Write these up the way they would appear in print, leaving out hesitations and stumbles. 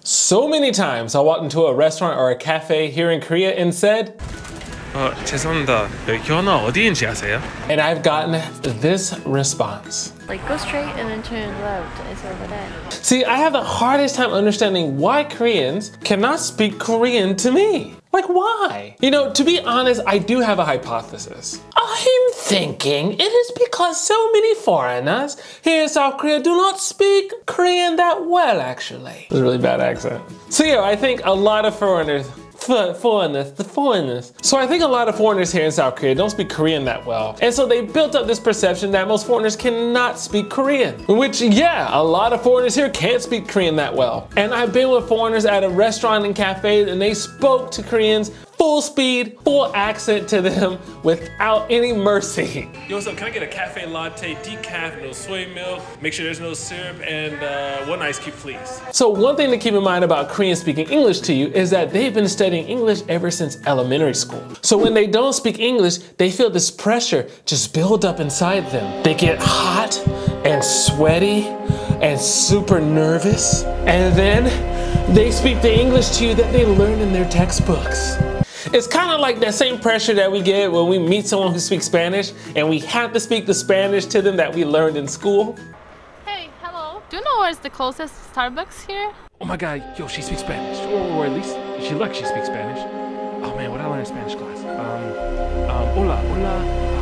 So many times I walked into a restaurant or a cafe here in Korea and said, 죄송합니다. 여기가 어디인지 아세요? and I've gotten this response. Like go straight and then turn left. It's over there. See, I have the hardest time understanding why Koreans cannot speak Korean to me. Like, why? You know, to be honest, I do have a hypothesis. I'm thinking it is because so many foreigners here in South Korea do not speak Korean that well, actually. It's a really bad accent. So yeah, I think a lot of foreigners So I think a lot of foreigners here in South Korea don't speak Korean that well. And so they built up this perception that most foreigners cannot speak Korean. Which, yeah, a lot of foreigners here can't speak Korean that well. And I've been with foreigners at a restaurant and cafe and they spoke to Koreans full speed, full accent to them without any mercy. Yo, what's up? Can I get a cafe latte, decaf, no soy milk, make sure there's no syrup, and one ice cube, please. So one thing to keep in mind about Koreans speaking English to you is that they've been studying English ever since elementary school. So when they don't speak English, they feel this pressure just build up inside them. They get hot and sweaty and super nervous, and then they speak the English to you that they learned in their textbooks. It's kind of like that same pressure that we get when we meet someone who speaks Spanish and we have to speak the Spanish to them that we learned in school. Hey, hello. Do you know where's the closest Starbucks here? Oh my god, yo, she speaks Spanish. Or at least she looks she speaks Spanish. Oh man, what did I learn in Spanish class? Hola,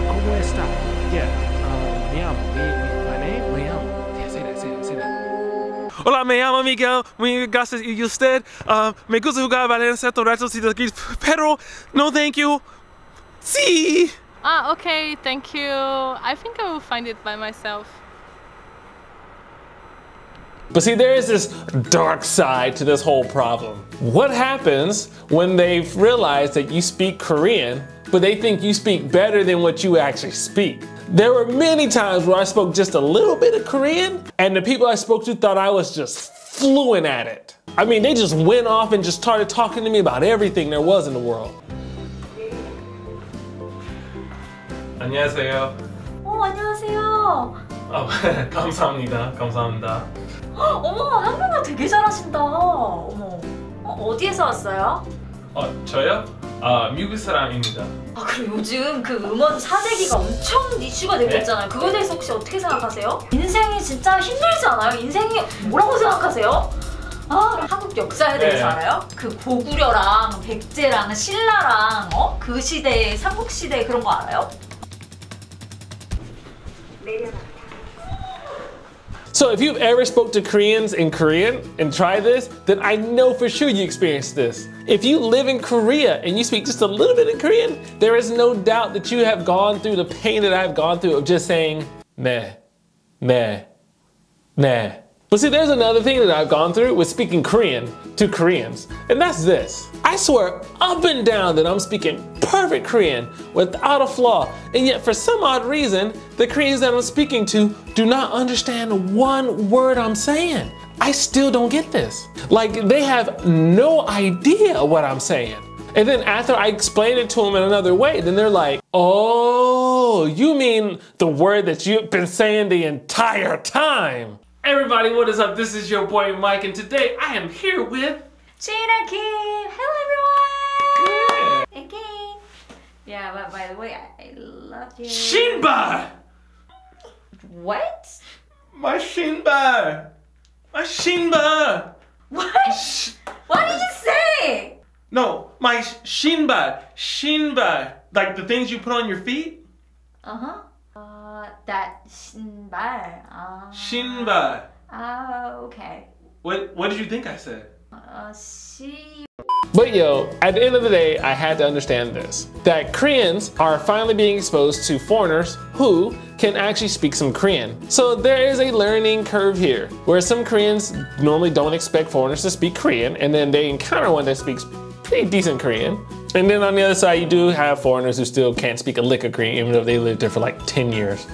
¿cómo está? Yeah, me llamo, my name? Me llamo. Yeah, say that. Hola, me llamo Miguel, muy gracias y usted. Me gusta jugar baloncesto, pero no thank you. Sí. Ah, okay, thank you. I think I will find it by myself. But see, there is this dark side to this whole problem. What happens when they realize that you speak Korean, but they think you speak better than what you actually speak? There were many times where I spoke just a little bit of Korean, and the people I spoke to thought I was just fluent at it. I mean, they just went off and just started talking to me about everything there was in the world. 안녕하세요. 안녕하세요. 감사합니다. 어머, 한국말 되게 잘하신다. 어머, 어디에서 왔어요? 저요? 미국 사람입니다. 그리고 요즘 그 음원 사재기가 엄청 이슈가 되고 있잖아요. 그거에 대해서 혹시 어떻게 생각하세요? 인생이 진짜 힘들지 않아요? 인생이 뭐라고 생각하세요? 한국 역사에 대해서 알아요? 그 고구려랑 백제랑 신라랑 그 시대, 삼국시대 그런 거 알아요? So if you've ever spoke to Koreans in Korean and tried this, then I know for sure you experienced this. If you live in Korea and you speak just a little bit of Korean, there is no doubt that you have gone through the pain that I've gone through of just saying, meh. But see, there's another thing that I've gone through with speaking Korean to Koreans, and that's this. I swear up and down that I'm speaking perfect Korean without a flaw, and yet for some odd reason, the Koreans that I'm speaking to do not understand one word I'm saying. I still don't get this. Like, they have no idea what I'm saying. And then after I explain it to them in another way, then they're like, oh, you mean the word that you've been saying the entire time. Everybody, what is up? This is your boy Mike, and today I am here with Jina Kim. Hello everyone. Kim. Yeah, but by the way, I love you. Shinba! What? My Shinba! What? What did you say? No, my Shinba. Like the things you put on your feet? That 신발. Shinba. Okay. What did you think I said? She. But yo, at the end of the day, I had to understand this. That Koreans are finally being exposed to foreigners who can actually speak some Korean. So there is a learning curve here, where some Koreans normally don't expect foreigners to speak Korean, and then they encounter one that speaks pretty decent Korean. And then on the other side, you do have foreigners who still can't speak a lick of Korean, even though they lived there for like 10 years.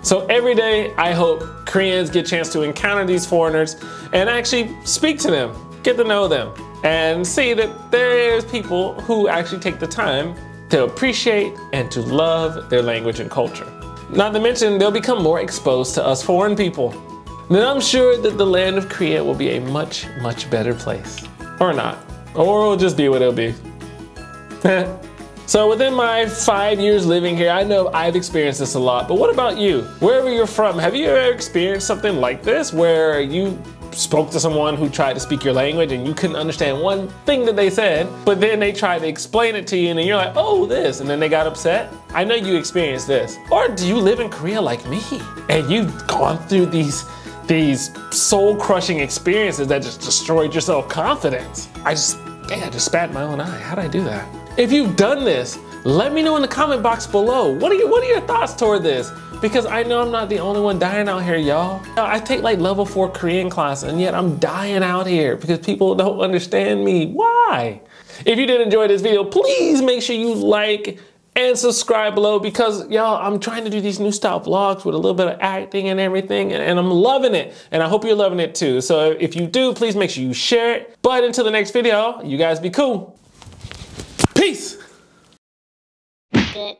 So every day, I hope Koreans get a chance to encounter these foreigners and actually speak to them, get to know them, and see that there's people who actually take the time to appreciate and to love their language and culture. Not to mention, they'll become more exposed to us foreign people. then I'm sure that the land of Korea will be a much, much better place. Or not. Or it'll just be what it'll be. So within my 5 years living here, I know I've experienced this a lot, but what about you? Wherever you're from, have you ever experienced something like this where you spoke to someone who tried to speak your language and you couldn't understand one thing that they said, but then they tried to explain it to you and then you're like, oh, this, and then they got upset? I know you experienced this. Or do you live in Korea like me and you've gone through these soul-crushing experiences that just destroyed your self-confidence? I just spat in my own eye. How'd I do that? If you've done this, let me know in the comment box below. What are your thoughts toward this? Because I know I'm not the only one dying out here, y'all. I take like level 4 Korean class and yet I'm dying out here because people don't understand me. Why? If you did enjoy this video, please make sure you like and subscribe below because y'all, I'm trying to do these new style vlogs with a little bit of acting and everything and I'm loving it. And I hope you're loving it too. So if you do, please make sure you share it. But until the next video, you guys be cool. Peace. Good.